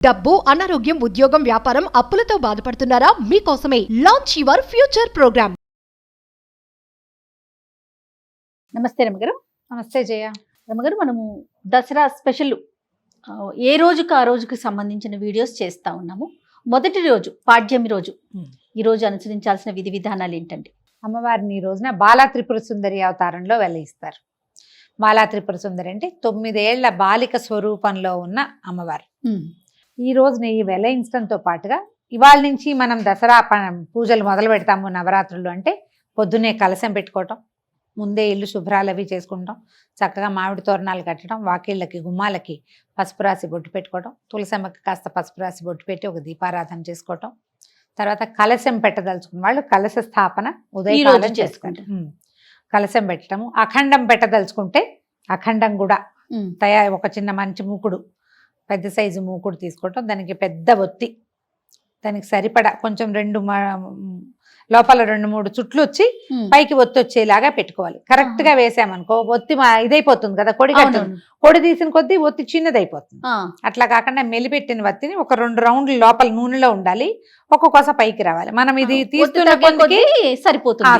డబ్బు, అనారోగ్యం, ఉద్యోగం, వ్యాపారం, అప్పులతో బాధపడుతున్నారా? మీకోసమే లాంచ్ యువర్ ఫ్యూచర్ ప్రోగ్రామ్. నమస్తే రమగారు. నమస్తే జయ. రమగారు, మనము దసరా స్పెషల్ ఏ రోజుకు ఆ రోజుకి సంబంధించిన వీడియోస్ చేస్తూ ఉన్నాము. మొదటి రోజు పాడ్యమి రోజు, ఈ రోజు అనుసరించాల్సిన విధి విధానాలు ఏంటండి? అమ్మవారిని ఈ రోజున బాలా త్రిపుర సుందరి అవతారంలో వెలయిస్తారు. బాలా త్రిపుర సుందరి అంటే 9 ఏళ్ల బాలిక స్వరూపంలో ఉన్న అమ్మవారు. ఈ రోజున ఈ వెలయించడంతో పాటుగా ఇవాళ నుంచి మనం దసరా పూజలు మొదలు పెడతాము. నవరాత్రులు అంటే పొద్దున్నే కలశం పెట్టుకోవటం, ముందే ఇల్లు శుభ్రాలు అవి చేసుకుంటాం, చక్కగా మామిడి తోరణాలు కట్టడం, వాకిళ్ళకి గుమ్మాలకి పసుపు రాసి బొట్టు పెట్టుకోవటం, తులసమ్మకి కాస్త పసుపు రాసి బొట్టు పెట్టి ఒక దీపారాధన చేసుకోవటం, తర్వాత కలశం పెట్టదలుచుకున్న వాళ్ళు కలశ స్థాపన ఉదయం చేసుకుంటాం. కలశం పెట్టడము, అఖండం పెట్టదలుచుకుంటే అఖండం కూడా ఒక చిన్న మంచి మూకుడు, పెద్ద సైజు మూకుడు తీసుకోవటం, దానికి పెద్ద ఒత్తి, దానికి సరిపడా కొంచెం లోపల 2-3 చుట్లు వచ్చి పైకి ఒత్తి వచ్చేలాగా పెట్టుకోవాలి. కరెక్ట్ గా వేసామనుకో ఒత్తి ఇదైపోతుంది కదా, కొడి తీసిన కొద్దీ ఒత్తి చిన్నదైపోతుంది. అట్లా కాకుండా మెలిపెట్టిన ఒత్తిని ఒక 2 రౌండ్లు లోపల నూనెలో ఉండాలి, ఒక్కొక్కస పైకి రావాలి. మనం ఇది తీస్తున్న కొద్దికి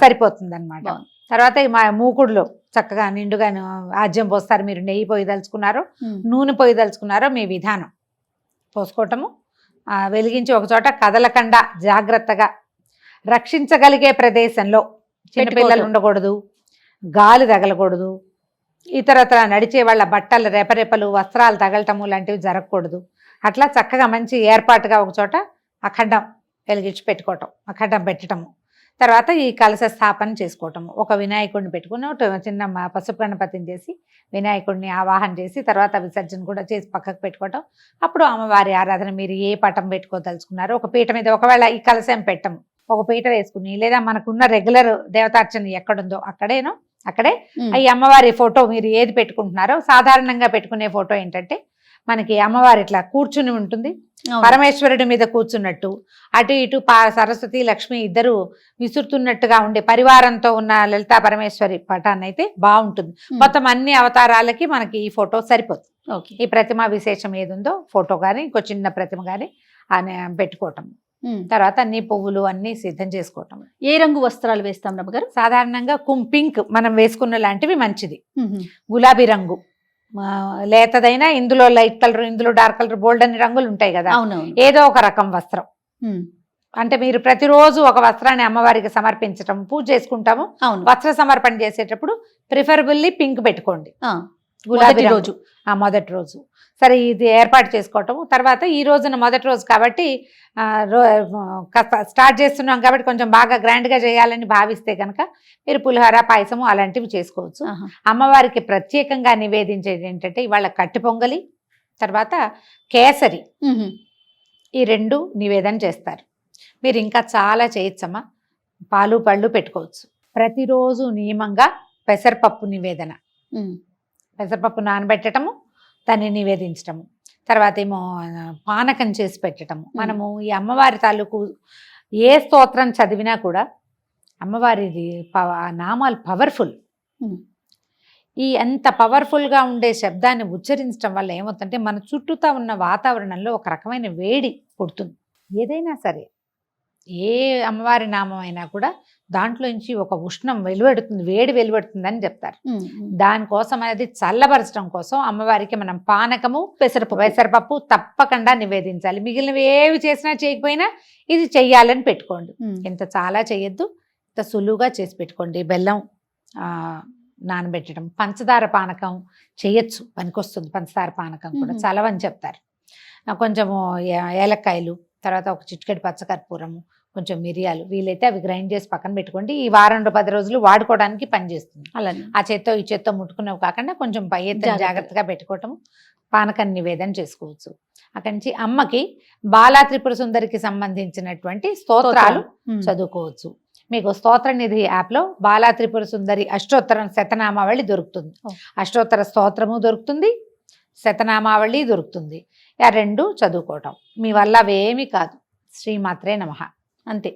సరిపోతుంది అనమాట. తర్వాత మా మూకుడులో చక్కగా నిండుగా ఆజ్యం పోస్తారు. మీరు నెయ్యి పోయదలుచుకున్నారో నూనె పోయదలుచుకున్నారో మీ విధానం పోసుకోవటము. వెలిగించి ఒకచోట కదలకుండా జాగ్రత్తగా రక్షించగలిగే ప్రదేశంలో, చిన్నపిల్లలు ఉండకూడదు, గాలి తగలకూడదు, ఇతరత్ర నడిచే వాళ్ళ బట్టలు రెపరెపలు వస్త్రాలు తగలటము లాంటివి జరగకూడదు. అట్లా చక్కగా మంచి ఏర్పాటుగా ఒకచోట అఖండం వెలిగించి పెట్టుకోవటం, అఖండం పెట్టడము. తర్వాత ఈ కలశ స్థాపన చేసుకోవటము. ఒక వినాయకుడిని పెట్టుకుని చిన్న పసుపు గణపతిని చేసి వినాయకుడిని ఆవాహన చేసి తర్వాత విసర్జన కూడా చేసి పక్కకు పెట్టుకోవటం. అప్పుడు అమ్మవారి ఆరాధన మీరు ఏ పటం పెట్టుకోదలుచుకున్నారో ఒక పీట మీద, ఒకవేళ ఈ కలశం పెట్టము ఒక పీట వేసుకుని, లేదా మనకున్న రెగ్యులర్ దేవతార్చన ఎక్కడుందో అక్కడే ఈ అమ్మవారి ఫోటో మీరు ఏది పెట్టుకుంటున్నారో, సాధారణంగా పెట్టుకునే ఫోటో ఏంటంటే మనకి అమ్మవారి ఇట్లా కూర్చుని ఉంటుంది, పరమేశ్వరుడి మీద కూర్చున్నట్టు, అటు ఇటు సరస్వతి లక్ష్మి ఇద్దరు విసురుతున్నట్టుగా ఉండే పరివారంతో ఉన్న లలితా పరమేశ్వరి పటాన్ని అయితే బాగుంటుంది. మొత్తం అన్ని అవతారాలకి మనకి ఈ ఫోటో సరిపోతుంది. ఈ ప్రతిమ విశేషం ఏదుందో ఫోటో కానీ ఇంకో చిన్న ప్రతిమ కానీ పెట్టుకోవటం. తర్వాత అన్ని పువ్వులు అన్ని సిద్ధం చేసుకోవటం. ఏ రంగు వస్త్రాలు వేస్తాం రమ్మగారు? సాధారణంగా పింక్ మనం వేసుకున్న లాంటివి మంచిది. గులాబీ రంగు లేతదైనా, ఇందులో లైట్ కలర్, ఇందులో డార్క్ కలర్, బోల్డ్ అన్ని రంగులు ఉంటాయి కదా, ఏదో ఒక రకం వస్త్రం. అంటే మీరు ప్రతిరోజు ఒక వస్త్రాన్ని అమ్మవారికి సమర్పించటం, పూజ చేసుకుంటాము. వస్త్ర సమర్పణ చేసేటప్పుడు ప్రిఫరబుల్లీ పింక్ పెట్టుకోండి. గులాబీ రోజు మొదటి రోజు సరే ఇది ఏర్పాటు చేసుకోవటము. తర్వాత ఈ రోజున మొదటి రోజు కాబట్టి స్టార్ట్ చేస్తున్నాం కాబట్టి కొంచెం బాగా గ్రాండ్గా చేయాలని భావిస్తే కనుక మీరు పులిహోర, పాయసము అలాంటివి చేసుకోవచ్చు. అమ్మవారికి ప్రత్యేకంగా నివేదించేది ఏంటంటే ఇవాళ కట్టి పొంగలి, తర్వాత కేసరి, ఈ 2 నివేదన చేస్తారు. మీరు ఇంకా చాలా చేయొచ్చమ్మా. పాలు పళ్ళు పెట్టుకోవచ్చు. ప్రతిరోజు నియమంగా పెసరపప్పు నివేదన, పెసరపప్పు నానబెట్టడము, దాన్ని నివేదించటము. తర్వాత ఏమో పానకం చేసి పెట్టడము. మనము ఈ అమ్మవారి తాలూకు ఏ స్తోత్రం చదివినా కూడా అమ్మవారిది నామాలు పవర్ఫుల్. ఈ ఎంత పవర్ఫుల్గా ఉండే శబ్దాన్ని ఉచ్చరించడం వల్ల ఏమవుతుందంటే మన చుట్టూతా ఉన్న వాతావరణంలో ఒక రకమైన వేడి పుడుతుంది. ఏదైనా సరే ఏ అమ్మవారి నామం అయినా కూడా దాంట్లోంచి ఒక ఉష్ణం వెలువడుతుంది, వేడి వెలువడుతుందని చెప్తారు. దానికోసం అనేది చల్లబరచడం కోసం అమ్మవారికి మనం పానకము, పెసరపప్పు తప్పకుండా నివేదించాలి. మిగిలినవి ఏవి చేసినా చేయకపోయినా ఇది చెయ్యాలని పెట్టుకోండి. ఇంత చాలా చేయొద్దు, ఇంత సులువుగా చేసి పెట్టుకోండి. బెల్లం నానబెట్టడం, పంచదార పానకం చేయొచ్చు, పనికొస్తుంది. పంచదార పానకం కూడా చలవని చెప్తారు. కొంచెము ఏలక్కాయలు, తర్వాత ఒక చిటికెడు పచ్చకర్పూరము, కొంచెం మిరియాలు, వీలైతే అవి గ్రైండ్ చేసి పక్కన పెట్టుకోండి. ఈ 10 రోజులు వాడుకోవడానికి పనిచేస్తుంది. అలానే ఆ చేత్తో ఈ చేత్తో ముట్టుకునేవి కాకుండా కొంచెం పై ఎత్తున జాగ్రత్తగా పెట్టుకోవటము. పానకం నివేదన చేసుకోవచ్చు. అక్కడి నుంచి అమ్మకి బాలా త్రిపుర సుందరికి సంబంధించినటువంటి స్తోత్రాలు చదువుకోవచ్చు. మీకు స్తోత్ర నిధి యాప్లో బాలా త్రిపుర సుందరి అష్టోత్తర శతనామావళి దొరుకుతుంది. అష్టోత్తర స్తోత్రము దొరుకుతుంది, శతనామావళి దొరుకుతుంది. ఆ 2 చదువుకోవటం మీ వల్ల అవేమీ కాదు. శ్రీమాత్రే నమః అంతే.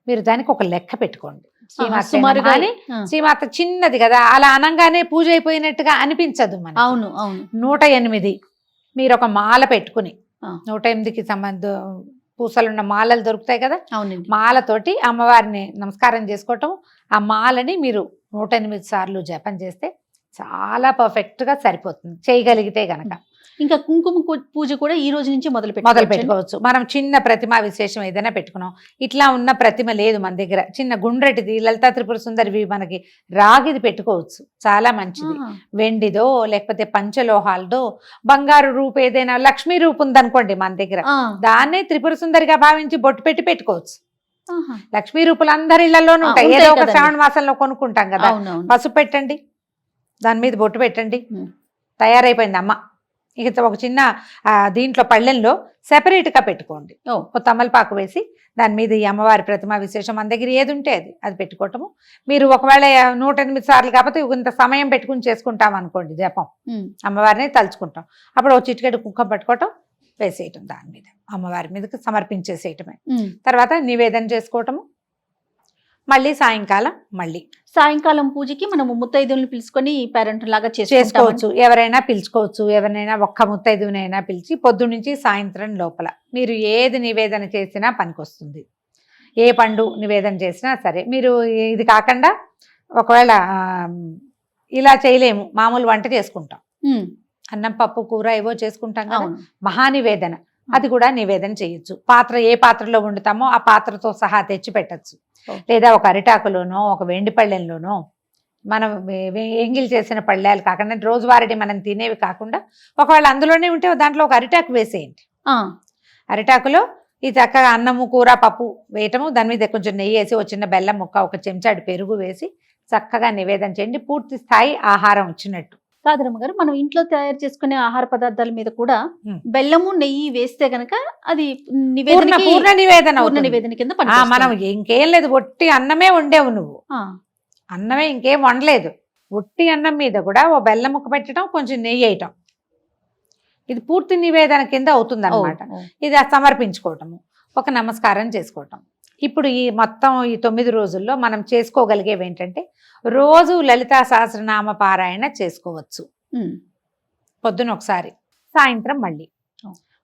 మీరు దానికి ఒక లెక్క పెట్టుకోండి. శ్రీమాత చిన్నది కదా, అలా అనంగానే పూజ అయిపోయినట్టుగా అనిపించదు మనకి. 108 మీరు ఒక మాల పెట్టుకుని 108కి పూసలున్న మాలలు దొరుకుతాయి కదా, అవునండి. మాలతోటి అమ్మవారిని నమస్కారం చేసుకోవటం. ఆ మాలని మీరు 108 సార్లు జపం చేస్తే చాలా పర్ఫెక్ట్ గా సరిపోతుంది, చేయగలిగితే గనక. ఇంకా కుంకుమ పూజ కూడా ఈ రోజు నుంచి మొదలు పెట్టుకోవచ్చు. మనం చిన్న ప్రతిమ విశేషం ఏదైనా పెట్టుకున్నాం, ఇట్లా ఉన్న ప్రతిమ లేదు మన దగ్గర, చిన్న గుండ్రటిది లలితా త్రిపుర సుందరివి మనకి రాగిది పెట్టుకోవచ్చు, చాలా మంచిది. వెండిదో లేకపోతే పంచలోహాలదో బంగారు రూపు ఏదైనా లక్ష్మీ రూపు ఉందనుకోండి మన దగ్గర, దాన్నే త్రిపుర సుందరిగా భావించి బొట్టు పెట్టి పెట్టుకోవచ్చు. లక్ష్మీ రూపులు అందరి ఇళ్లలోనూ ఉంటాయి, ఏదో ఒక శ్రావణ మాసంలో కొనుక్కుంటాం కదా. పసుపు పెట్టండి, దాని మీద బొట్టు పెట్టండి, తయారైపోయింది అమ్మ. ఇక ఒక చిన్న దీంట్లో పళ్ళెంలో సెపరేట్గా పెట్టుకోండి, ఒక తమలపాకు వేసి దాని మీద ఈ అమ్మవారి ప్రతిమ విశేషం మన దగ్గర ఏది ఉంటే అది పెట్టుకోవటము. మీరు ఒకవేళ 108 సార్లు కాకపోతే ఇంత సమయం పెట్టుకుని చేసుకుంటాం అనుకోండి జపం, అమ్మవారిని తలుచుకుంటాం, అప్పుడు ఒక చిటికెడు కుంకుమ పట్టుకోవటం, వేసేయటం దాని మీద, అమ్మవారి మీదకి సమర్పించేసేయటమే. తర్వాత నివేదన చేసుకోవటము. మళ్ళీ సాయంకాలం పూజకి మనము ముత్తైదువులను పిలుచుకొని పేరెంట్ లాగా చేసుకోవచ్చు. ఎవరైనా పిలుచుకోవచ్చు, ఎవరినైనా ఒక్క ముత్తైదువునైనా పిలిచి పొద్దు నుంచి సాయంత్రం లోపల మీరు ఏది నివేదన చేసినా పనికొస్తుంది. ఏ పండు నివేదన చేసినా సరే. మీరు ఇది కాకుండా ఒకవేళ ఇలా చేయలేము, మామూలు వంట చేసుకుంటాం, అన్నం పప్పు కూర ఏవో చేసుకుంటాం కదా, మహానివేదన అది కూడా నివేదన చేయొచ్చు. పాత్ర ఏ పాత్రలో వండుతామో ఆ పాత్రతో సహా తెచ్చి పెట్టచ్చు. లేదా ఒక అరిటాకులోనో ఒక వెండి పళ్ళెంలోనో, మనం ఎంగిల్ చేసిన పళ్ళాలు కాకుండా రోజువారీ మనం తినేవి కాకుండా ఒకవేళ అందులోనే ఉంటే దాంట్లో ఒక అరిటాకు వేసేయండి. అరిటాకులో ఈ చక్కగా అన్నము కూర పప్పు వేయటము, దాని మీద కొంచెం నెయ్యి వేసి ఒక చిన్న బెల్లం ముక్క, ఒక చెంచాడు పెరుగు వేసి చక్కగా నివేదన చేయండి. పూర్తి స్థాయి ఆహారం వచ్చినట్టు. కాదరమ్మ గారు, మనం ఇంట్లో తయారు చేసుకునే ఆహార పదార్థాల మీద కూడా బెల్లము నెయ్యి వేస్తే గనక అది పూర్ణ నివేదన కింద మనం ఇంకేం లేదు, ఒట్టి అన్నమే వండేవు నువ్వు, అన్నమే ఇంకేం వండలేదు, ఒట్టి అన్నం మీద కూడా ఓ బెల్లం ముక్క పెట్టడం, కొంచెం నెయ్యి వేయటం, ఇది పూర్తి నివేదన కింద అవుతుంది అన్నమాట. ఇది సమర్పించుకోవటము, ఒక నమస్కారం చేసుకోవటం. ఇప్పుడు ఈ మొత్తం ఈ 9 రోజుల్లో మనం చేసుకోగలిగేవి ఏంటంటే, రోజు లలితా సహస్రనామ పారాయణ చేసుకోవచ్చు. పొద్దున ఒకసారి, సాయంత్రం మళ్ళీ.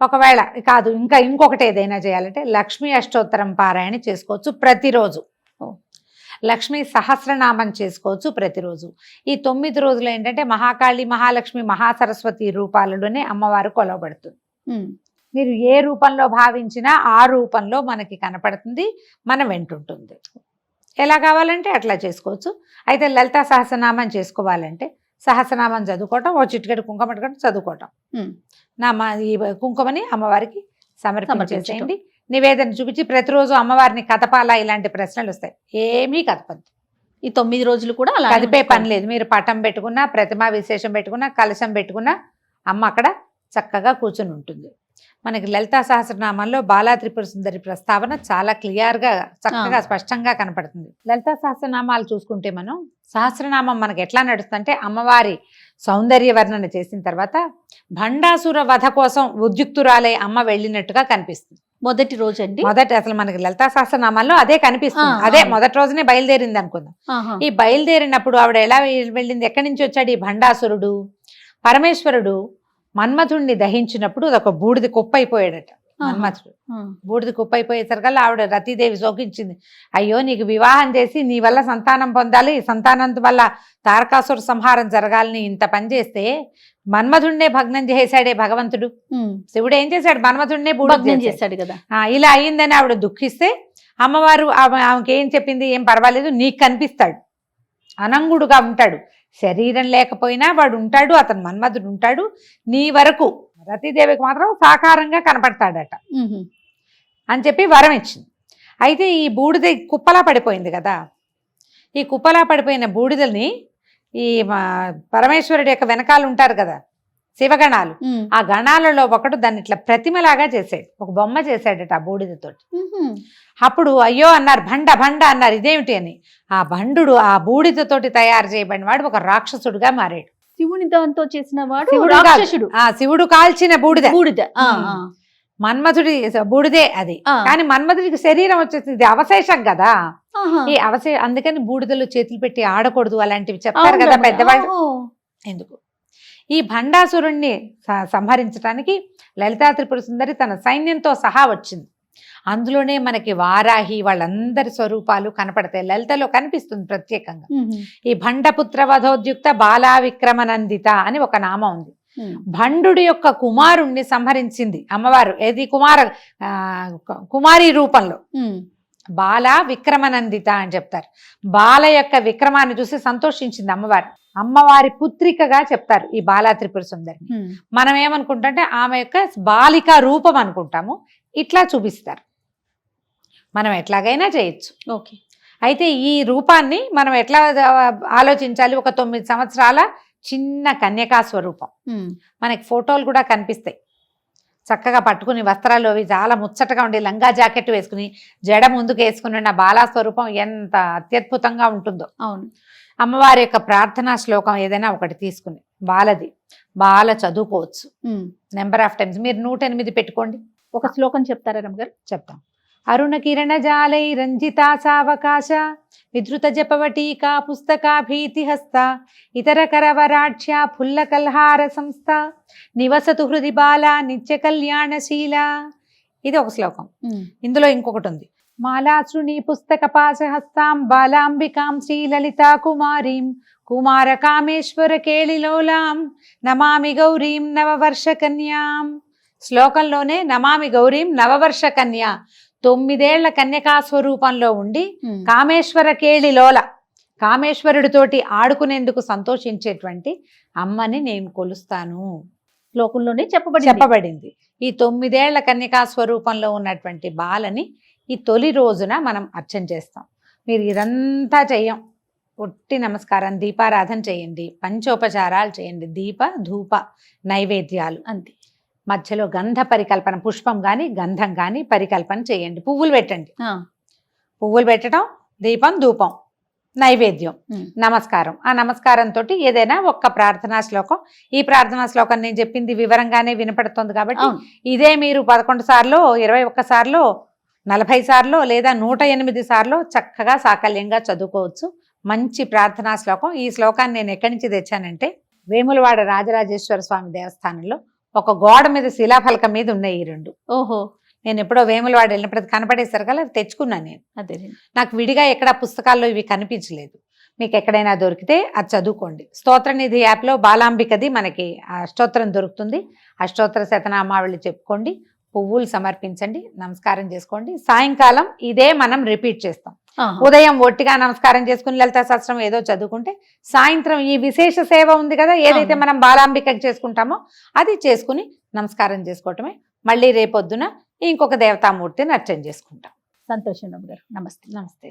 ఒకవేళ కాదు ఇంకొకటి ఏదైనా చేయాలంటే లక్ష్మీ అష్టోత్తరం పారాయణ చేసుకోవచ్చు ప్రతిరోజు. లక్ష్మీ సహస్రనామం చేసుకోవచ్చు ప్రతిరోజు. ఈ 9 రోజులు ఏంటంటే మహాకాళి, మహాలక్ష్మి, మహాసరస్వతి రూపాలలోనే అమ్మవారు కొలవబడుతుంది. మీరు ఏ రూపంలో భావించినా ఆ రూపంలో మనకి కనపడుతుంది, మనం వెంటుంటుంది. ఎలా కావాలంటే అట్లా చేసుకోవచ్చు. అయితే లలితా సహస్రనామం చేసుకోవాలంటే సహస్రనామం చదువుకోవటం, ఓ చిటికెడు కుంకుమ పట్టుకోవటం, చదువుకోవటం. ఈ కుంకుమని అమ్మవారికి సమర్పించేయండి. నివేదన చూపించి ప్రతిరోజు అమ్మవారిని కదపాలా, ఇలాంటి ప్రశ్నలు వస్తాయి. ఏమీ కదపద్దు. ఈ 9 రోజులు కూడా అలా కదిపే పని లేదు. మీరు పటం పెట్టుకున్నా, ప్రతిమా విశేషం పెట్టుకున్నా, కలశం పెట్టుకున్నా అమ్మ అక్కడ చక్కగా కూర్చుని ఉంటుంది. మనకి లలితా సహస్రనామంలో బాలా త్రిపుర సుందరి ప్రస్తావన చాలా క్లియర్గా చక్కగా స్పష్టంగా కనపడుతుంది. లలితా సహస్రనామాలు చూసుకుంటే మనం సహస్రనామం మనకి ఎట్లా నడుస్తుందంటే, అమ్మవారి సౌందర్య వర్ణన చేసిన తర్వాత భండాసుర వధ కోసం ఉద్యుక్తురాలై అమ్మ వెళ్ళినట్టుగా కనిపిస్తుంది. మొదటి రోజు అండి, అసలు మనకి లలితా సహస్రనామాల్లో అదే కనిపిస్తుంది. అదే మొదటి రోజునే బయలుదేరింది అనుకుందాం. ఈ బయలుదేరినప్పుడు ఆవిడ ఎలా వెళ్ళింది, ఎక్కడి నుంచి వచ్చాడు ఈ భండాసురుడు? పరమేశ్వరుడు మన్మథుడిని దహించినప్పుడు అదొక బూడిద కుప్ప అయిపోయాడట మన్మథుడు. బూడిద కుప్ప అయిపోయేసరికల్లా ఆవిడ రతీదేవి శోకించింది. అయ్యో, నీకు వివాహం చేసి నీ వల్ల సంతానం పొందాలి, సంతానం వల్ల తారకాసుర సంహారం జరగాలని ఇంత పని చేస్తే మన్మథుడినే భగ్నం చేశాడే భగవంతుడు. శివుడు ఏం చేశాడు? మన్మథుడినే బూడిద చేశాడు కదా. ఇలా అయ్యిందని ఆవిడ దుఃఖిస్తే అమ్మవారు ఆమెకి ఏం చెప్పింది, ఏం పర్వాలేదు, నీకు కనిపిస్తాడు, అనంగుడుగా ఉంటాడు, శరీరం లేకపోయినా వాడు ఉంటాడు, అతను మన్మథుడు ఉంటాడు, నీ వరకు రతీదేవికి మాత్రం సాకారంగా కనపడతాడట అని చెప్పి వరం ఇచ్చింది. అయితే ఈ బూడిద కుప్పలా పడిపోయింది కదా, ఈ కుప్పలా పడిపోయిన బూడిదని ఈ పరమేశ్వరుడి యొక్క వెనకాల ఉంటారు కదా శివగణాలు, ఆ గణాలలో ఒకడు దాన్ని ఇట్లా ప్రతిమలాగా చేశాడు, ఒక బొమ్మ చేశాడట ఆ బూడిదతోటి. అప్పుడు అయ్యో అన్నారు, భండ భండ అన్నారు, ఇదేమిటి అని. ఆ భండు ఆ బూడిదతోటి తయారు చేయబడిన వాడు ఒక రాక్షసుడుగా మారాడు. శివుని దాంతో చేసిన వాడు శివుడు కాల్చిన బూడిద మన్మథుడి బూడిదే అది. కానీ మన్మథుడికి శరీరం వచ్చేసింది, అవశేషం కదా. ఈ అందుకని బూడిదలో చేతులు పెట్టి ఆడకూడదు అలాంటివి చెప్తారు కదా పెద్దవాళ్ళు. ఎందుకు? ఈ భండాసురుణ్ణి సంహరించడానికి లలితా త్రిపుర సుందరి తన సైన్యంతో సహా వచ్చింది. అందులోనే మనకి వారాహి వాళ్ళందరి స్వరూపాలు కనపడతాయి. లలితలో కనిపిస్తుంది ప్రత్యేకంగా. ఈ భండపుత్ర వధోద్యుక్త బాలా విక్రమనందిత అని ఒక నామం ఉంది. భండుడి యొక్క కుమారుణ్ణి సంహరించింది అమ్మవారు. ఏది కుమారి రూపంలో. బాల విక్రమనందిత అని చెప్తారు. బాల యొక్క విక్రమాన్ని చూసి సంతోషించింది అమ్మవారు. అమ్మవారి పుత్రికగా చెప్తారు ఈ బాలా త్రిపుర సుందరిని. మనం ఏమనుకుంటే ఆమె యొక్క బాలికా రూపం అనుకుంటాము. ఇట్లా చూపిస్తారు. మనం ఎట్లాగైనా చేయొచ్చు. ఓకే. అయితే ఈ రూపాన్ని మనం ఎట్లా ఆలోచించాలి? ఒక 9 సంవత్సరాల చిన్న కన్యకా స్వరూపం. మనకి ఫోటోలు కూడా కనిపిస్తాయి. చక్కగా పట్టుకుని వస్త్రాలు అవి చాలా ముచ్చటగా ఉండి లంగా జాకెట్ వేసుకుని జడ ముందుకు వేసుకుని ఉన్న బాలా స్వరూపం ఎంత అత్యద్భుతంగా ఉంటుందో. అవును. అమ్మవారి యొక్క ప్రార్థనా శ్లోకం ఏదైనా ఒకటి తీసుకుని బాల చదువుకోవచ్చు. నెంబర్ ఆఫ్ టైమ్స్ మీరు 108 పెట్టుకోండి. ఒక శ్లోకం చెప్తారా రమ్మగారు? చెప్తాం. అరుణ కిరణ జాలై రంజితా సావకాశ విధృత జపవటీకా పుస్తకా భీతిహస్త ఇతర కరవరాఢ్య ఫుల్ల కల్హార సంస్థ నివసతు హృది బాల నిత్య కళ్యాణశీల. ఇది ఒక శ్లోకం. ఇందులో ఇంకొకటి ఉంది. మాలాశ్రుని పుస్తక పాశహస్తాం బాలాంబికాం శ్రీలలితా కుమారీం కుమార కామేశ్వర కేళిలోలాం నమామి గౌరీం నవవర్ష కన్యాం. శ్లోకంలోనే నమామి గౌరీం నవవర్ష కన్యా, 9 ఏళ్ల కన్యకా స్వరూపంలో ఉండి కామేశ్వర కేళిలోల, కామేశ్వరుడితోటి ఆడుకునేందుకు సంతోషించేటువంటి అమ్మని నేను కొలుస్తాను. శ్లోకంలోనే చెప్పబడింది. ఈ 9 ఏళ్ల కన్యకా స్వరూపంలో ఉన్నటువంటి బాలని ఈ తొలి రోజున మనం అర్చన చేస్తాం. మీరు ఇదంతా చెయ్యం. ఒట్టి నమస్కారం, దీపారాధన చేయండి, పంచోపచారాలు చేయండి, దీప ధూప నైవేద్యాలు అంతే. మధ్యలో గంధ పరికల్పన, పుష్పం కానీ గంధం కానీ పరికల్పన చేయండి. పువ్వులు పెట్టండి. పువ్వులు పెట్టడం, దీపం ధూపం నైవేద్యం, నమస్కారం. ఆ నమస్కారంతో ఏదైనా ఒక్క ప్రార్థనా శ్లోకం. ఈ ప్రార్థనా శ్లోకం నేను చెప్పింది వివరంగానే వినపడుతుంది కాబట్టి ఇదే మీరు 11 సార్లు, 21 సార్లు, 40 సార్లు లేదా 108 సార్లు చక్కగా సాకల్యంగా చదువుకోవచ్చు. మంచి ప్రార్థనా శ్లోకం. ఈ శ్లోకాన్ని నేను ఎక్కడి నుంచి తెచ్చానంటే వేములవాడ రాజరాజేశ్వర స్వామి దేవస్థానంలో ఒక గోడ మీద శిలాఫలకం మీద ఉన్నాయి ఈ 2. ఓహో. నేను ఎప్పుడో వేములవాడ వెళ్ళినప్పుడు అది కనపడేసరికి అలా తెచ్చుకున్నాను నేను. అదే నాకు విడిగా ఎక్కడ పుస్తకాల్లో ఇవి కనిపించలేదు. మీకు ఎక్కడైనా దొరికితే అది చదువుకోండి. స్తోత్రనిధి యాప్లో బాలాంబికది మనకి అష్టోత్తరం దొరుకుతుంది. అష్టోత్తర శతనామావళి చెప్పుకోండి, పువ్వులు సమర్పించండి, నమస్కారం చేసుకోండి. సాయంకాలం ఇదే మనం రిపీట్ చేస్తాం. ఉదయం ఒట్టిగా నమస్కారం చేసుకుని లలితా సహస్రం ఏదో చదువుకుంటే, సాయంత్రం ఈ విశేష సేవ ఉంది కదా, ఏదైతే మనం బాలాంబికకి చేసుకుంటామో అది చేసుకుని నమస్కారం చేసుకోవటమే. మళ్ళీ రేపొద్దున ఇంకొక దేవతామూర్తిని అర్చన చేసుకుంటాం. సంతోషం గారు. నమస్తే. నమస్తే.